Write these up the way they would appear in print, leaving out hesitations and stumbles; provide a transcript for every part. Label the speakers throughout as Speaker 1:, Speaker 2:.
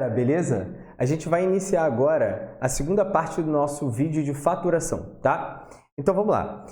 Speaker 1: galera, beleza? A gente vai iniciar agora a segunda parte do nosso vídeo de faturação, tá? Então vamos lá.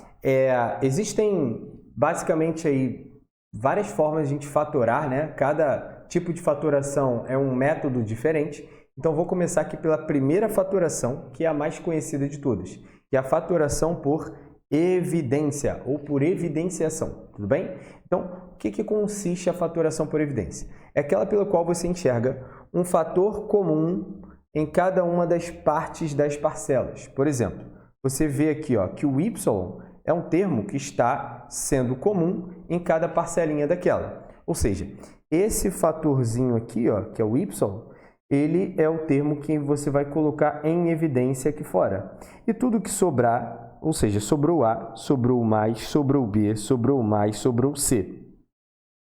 Speaker 1: Existem basicamente aí várias formas de a gente faturar, né? Cada tipo de faturação é um método diferente. Então vou começar aqui pela primeira faturação, que é a mais conhecida de todas, que é a faturação por evidência ou por evidenciação, tudo bem? Então, o que consiste a faturação por evidência? É aquela pela qual você enxerga um fator comum em cada uma das partes das parcelas. Por exemplo, você vê aqui que o Y é um termo que está sendo comum em cada parcelinha daquela. Ou seja, esse fatorzinho aqui, que é o Y, ele é o termo que você vai colocar em evidência aqui fora. E tudo que sobrar, ou seja, sobrou A, sobrou mais, sobrou B, sobrou mais, sobrou C,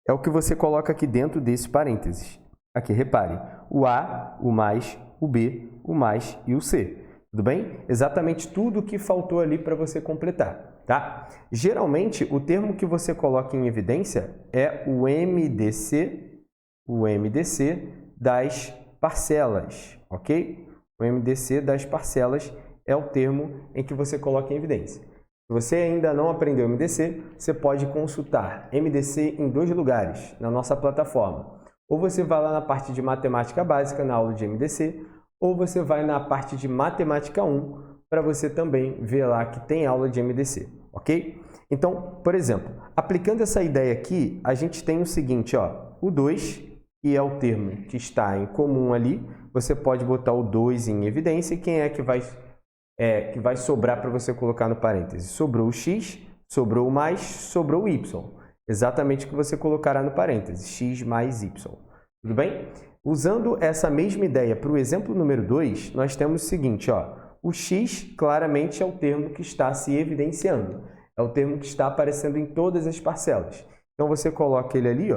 Speaker 1: é o que você coloca aqui dentro desse parênteses. Aqui, repare, o A, o mais, o B, o mais e o C. Tudo bem? Exatamente tudo que faltou ali para você completar, tá? Geralmente, o termo que você coloca em evidência é o MDC das parcelas, ok? O MDC das parcelas é o termo em que você coloca em evidência. Se você ainda não aprendeu MDC, você pode consultar MDC em dois lugares na nossa plataforma. Ou você vai lá na parte de matemática básica, na aula de MDC, ou você vai na parte de matemática 1, para você também ver lá que tem aula de MDC, ok? Então, por exemplo, aplicando essa ideia aqui, a gente tem o seguinte, o 2, que é o termo que está em comum ali, você pode botar o 2 em evidência, e quem é que vai sobrar para você colocar no parêntese? Sobrou o X, sobrou o mais, sobrou o Y. Exatamente o que você colocará no parêntese, X mais Y. Tudo bem? Usando essa mesma ideia para o exemplo número 2, nós temos o seguinte, o X claramente é o termo que está se evidenciando. É o termo que está aparecendo em todas as parcelas. Então, você coloca ele ali,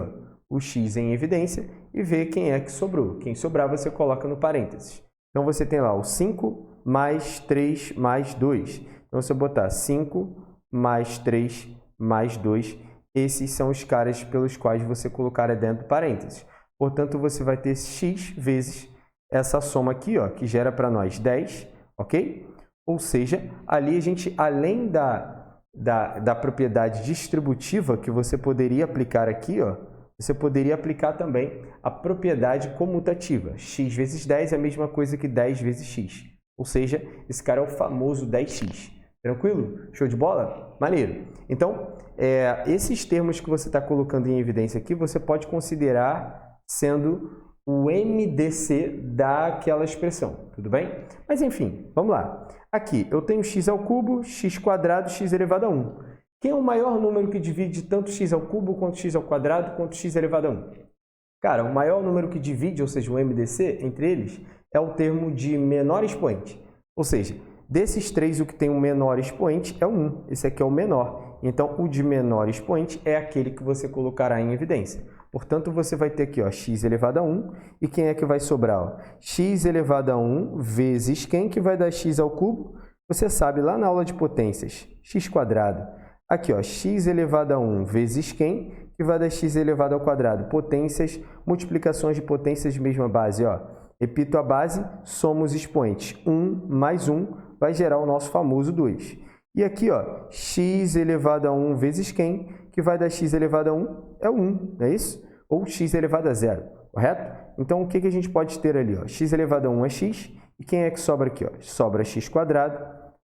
Speaker 1: o X em evidência, e vê quem é que sobrou. Quem sobrar, você coloca no parênteses. Então, você tem lá o 5 mais 3 mais 2. Então, você botar 5 mais 3 mais 2, esses são os caras pelos quais você colocar dentro do parênteses. Portanto, você vai ter x vezes essa soma aqui, que gera para nós 10, ok? Ou seja, ali a gente, além da propriedade distributiva que você poderia aplicar aqui, você poderia aplicar também a propriedade comutativa. X vezes 10 é a mesma coisa que 10 vezes x. Ou seja, esse cara é o famoso 10x. Tranquilo? Show de bola? Maneiro. Então, esses termos que você está colocando em evidência aqui, você pode considerar sendo o MDC daquela expressão. Tudo bem? Mas, enfim, vamos lá. Aqui, eu tenho x ao cubo, x quadrado, x elevado a 1. Quem é o maior número que divide tanto x ao cubo, quanto x ao quadrado, quanto x elevado a 1? Cara, o maior número que divide, ou seja, o MDC, entre eles, é o termo de menor expoente. Ou seja, desses três, o que tem o menor expoente é o 1. Esse aqui é o menor. Então, o de menor expoente é aquele que você colocará em evidência. Portanto, você vai ter aqui x elevado a 1. E quem é que vai sobrar? X elevado a 1 vezes quem que vai dar x ao cubo? Você sabe lá na aula de potências, x quadrado. Aqui, x elevado a 1 vezes quem que vai dar x elevado ao quadrado? Potências, multiplicações de potências de mesma base. Repito a base, somos expoentes. 1 mais 1 vai gerar o nosso famoso 2. E aqui, x elevado a 1 vezes quem que vai dar x elevado a 1? É o 1, não é isso? Ou x elevado a 0, correto? Então, o que a gente pode ter ali? X elevado a 1 é x, e quem é que sobra aqui? Sobra x quadrado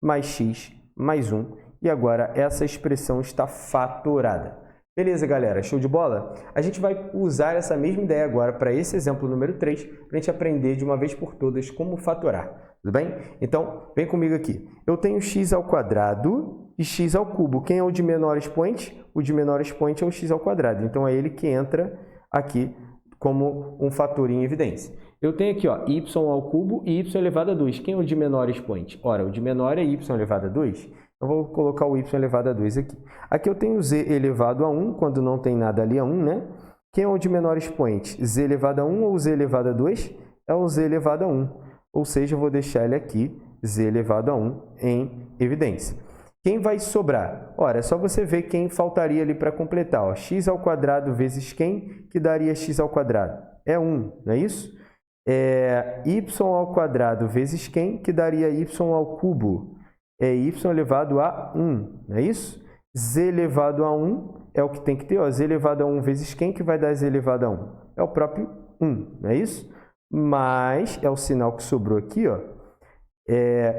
Speaker 1: mais x mais 1, e agora essa expressão está fatorada. Beleza, galera? Show de bola? A gente vai usar essa mesma ideia agora para esse exemplo número 3, para a gente aprender de uma vez por todas como fatorar. Tudo bem? Então, vem comigo aqui. Eu tenho x ao quadrado e x ao cubo. Quem é o de menor expoente? O de menor expoente é o x ao quadrado. Então, é ele que entra aqui como um fator em evidência. Eu tenho aqui y ao cubo e y elevado a 2. Quem é o de menor expoente? Ora, o de menor é y elevado a 2. Eu vou colocar o y elevado a 2 aqui. Aqui eu tenho z elevado a 1, quando não tem nada ali a 1, né? Quem é o de menor expoente? Z elevado a 1 ou z elevado a 2? É o z elevado a 1. Ou seja, eu vou deixar ele aqui, z elevado a 1, em evidência. Quem vai sobrar? Ora, é só você ver quem faltaria ali para completar. X ao quadrado vezes quem que daria x ao quadrado? É 1, não é isso? y ao quadrado vezes quem, que daria y ao cubo? É y elevado a 1, não é isso? Z elevado a 1 é o que tem que ter, ó, z elevado a 1 vezes quem, que vai dar z elevado a 1? É o próprio 1, não é isso? Mas, é o sinal que sobrou aqui, ó,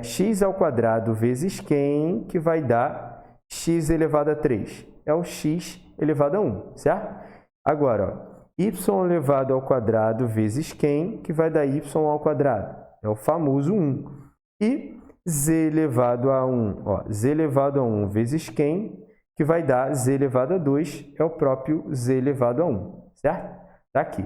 Speaker 1: x ao quadrado vezes quem, que vai dar x elevado a 3? É o x elevado a 1, certo? Agora, ó, y elevado ao quadrado vezes quem, que vai dar y ao quadrado? É o famoso 1. E z elevado a 1, ó, z elevado a 1 vezes quem, que vai dar z elevado a 2, é o próprio z elevado a 1, certo? Tá aqui.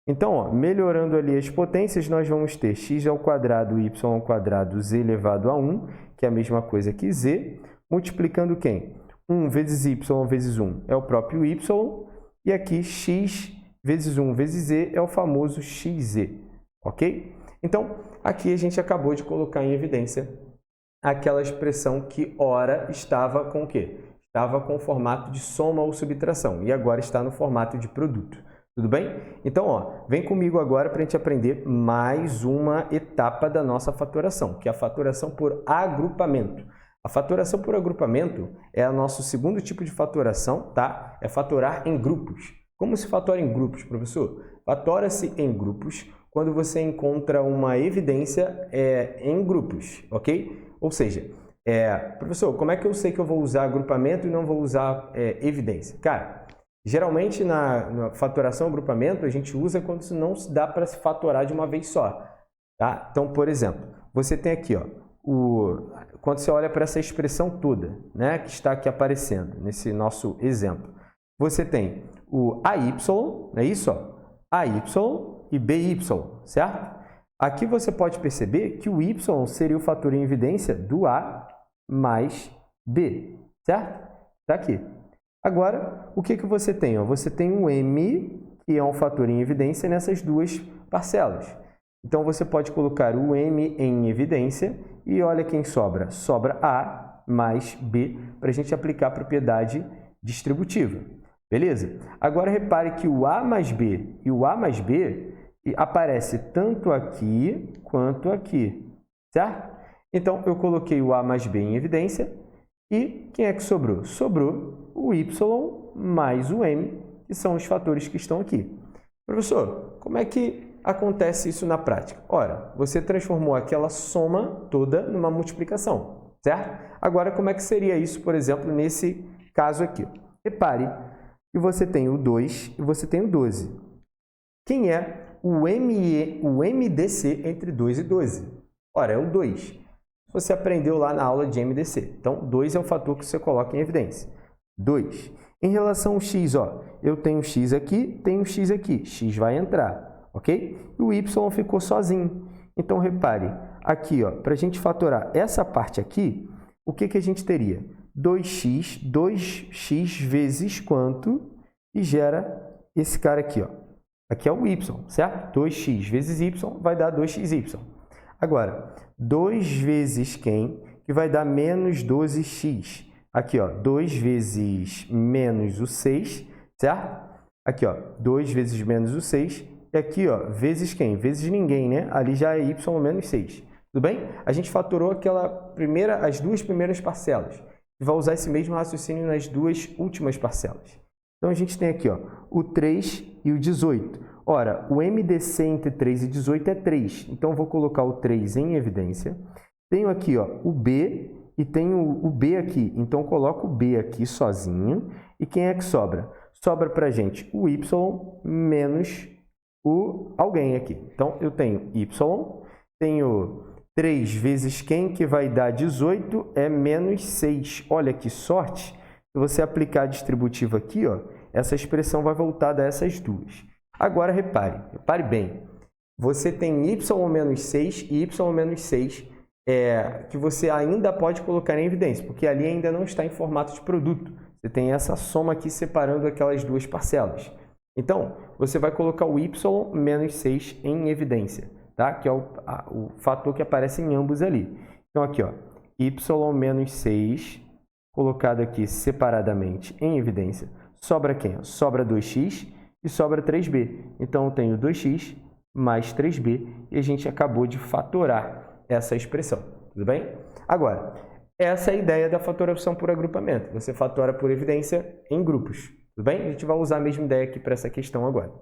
Speaker 1: Então, ó, melhorando ali as potências, nós vamos ter x ao quadrado, y ao quadrado, z elevado a 1, que é a mesma coisa que z, multiplicando quem? 1 vezes y vezes 1 é o próprio y, e aqui x vezes 1 vezes z é o famoso xz, ok? Então, aqui a gente acabou de colocar em evidência aquela expressão que ora estava com o quê? Estava com o formato de soma ou subtração, e agora está no formato de produto. Tudo bem? Então, ó, vem comigo agora para a gente aprender mais uma etapa da nossa fatoração, que é a fatoração por agrupamento. A fatoração por agrupamento é o nosso segundo tipo de fatoração, tá? É fatorar em grupos. Como se fatora em grupos, professor? Fatora-se em grupos quando você encontra uma evidência em grupos, ok? Ou seja, professor, como é que eu sei que eu vou usar agrupamento e não vou usar evidência? Cara, geralmente na fatoração agrupamento a gente usa quando isso não se dá para se fatorar de uma vez só, tá? Então, por exemplo, você tem aqui, ó, quando você olha para essa expressão toda, né, que está aqui aparecendo nesse nosso exemplo, você tem o AY, não é isso? Ó? AY e BY, certo? Aqui você pode perceber que o Y seria o fator em evidência do A mais B, certo? Está aqui. Agora, o que você tem? Ó? Você tem um M, que é um fator em evidência nessas duas parcelas. Então, você pode colocar o M em evidência e olha quem sobra. Sobra A mais B para a gente aplicar a propriedade distributiva. Beleza? Agora, repare que o A mais B e o A mais B aparece tanto aqui quanto aqui, certo? Então, eu coloquei o A mais B em evidência e quem é que sobrou? Sobrou o Y mais o M, que são os fatores que estão aqui. Professor, como é que acontece isso na prática? Ora, você transformou aquela soma toda numa multiplicação, certo? Agora, como é que seria isso, por exemplo, nesse caso aqui? Repare que você tem o 2 e você tem o 12. Quem é o MDC entre 2 e 12? Ora, é o 2. Você aprendeu lá na aula de MDC. Então, 2 é o fator que você coloca em evidência. 2. Em relação ao x, ó, eu tenho x aqui, tenho x aqui. X vai entrar, ok? E o y ficou sozinho. Então, repare, aqui, ó, para a gente fatorar essa parte aqui, o que a gente teria? 2x vezes quanto? E gera esse cara aqui, ó. Aqui é o y, certo? 2x vezes y vai dar 2xy. Agora, 2 vezes quem? Que vai dar menos 12x. Aqui, ó, 2 vezes menos o 6, certo? Aqui, ó, 2 vezes menos o 6. E aqui, ó, vezes quem? Vezes ninguém, né? Ali já é y menos 6. Tudo bem? A gente fatorou as duas primeiras parcelas. E vai usar esse mesmo raciocínio nas duas últimas parcelas. Então, a gente tem aqui, ó, o 3 e o 18. Ora, o MDC entre 3 e 18 é 3. Então, eu vou colocar o 3 em evidência. Tenho aqui, ó, o B e tenho o B aqui. Então, eu coloco o B aqui sozinho. E quem é que sobra? Sobra para a gente o Y menos o alguém aqui. Então, eu tenho Y, tenho 3 vezes quem, que vai dar 18, é menos 6. Olha que sorte! Se você aplicar a distributiva aqui, ó, essa expressão vai voltar dessas duas. Agora, repare bem. Você tem y menos 6 e y menos 6 que você ainda pode colocar em evidência, porque ali ainda não está em formato de produto. Você tem essa soma aqui separando aquelas duas parcelas. Então, você vai colocar o y menos 6 em evidência, tá? Que é o fator que aparece em ambos ali. Então, aqui, ó, y menos 6, colocado aqui separadamente em evidência. Sobra quem? Sobra 2x e sobra 3b. Então, eu tenho 2x mais 3b, e a gente acabou de fatorar essa expressão, tudo bem? Agora, essa é a ideia da fatoração por agrupamento. Você fatora por evidência em grupos, tudo bem? A gente vai usar a mesma ideia aqui para essa questão agora.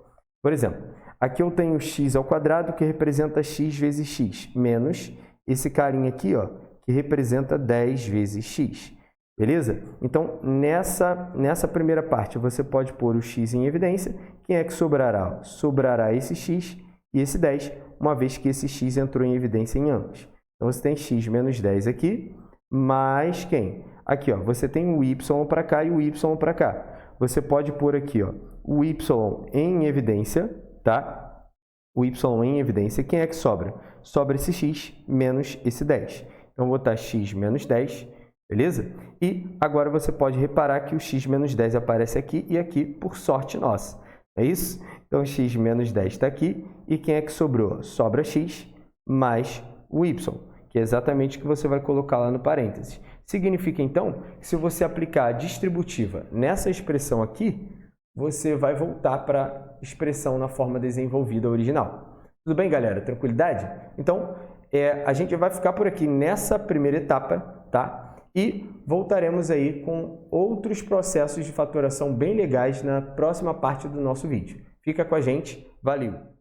Speaker 1: Por exemplo, aqui eu tenho x ao quadrado, que representa x vezes x, menos esse carinha aqui, ó, que representa 10 vezes x. Beleza? Então, nessa primeira parte, você pode pôr o x em evidência. Quem é que sobrará? Sobrará esse x e esse 10, uma vez que esse x entrou em evidência em ambos. Então, você tem x menos 10 aqui, mais quem? Aqui, ó, você tem o y para cá e o y para cá. Você pode pôr aqui, ó, o y em evidência, tá? O y em evidência. Quem é que sobra? Sobra esse x menos esse 10. Então, vou botar x menos 10, beleza? E agora você pode reparar que o x menos 10 aparece aqui e aqui por sorte nossa. É isso? Então, x menos 10 está aqui. E quem é que sobrou? Sobra x mais o y, que é exatamente o que você vai colocar lá no parênteses. Significa, então, que se você aplicar a distributiva nessa expressão aqui, você vai voltar para a expressão na forma desenvolvida original. Tudo bem, galera? Tranquilidade? Então, a gente vai ficar por aqui nessa primeira etapa, tá? E voltaremos aí com outros processos de fatoração bem legais na próxima parte do nosso vídeo. Fica com a gente. Valeu!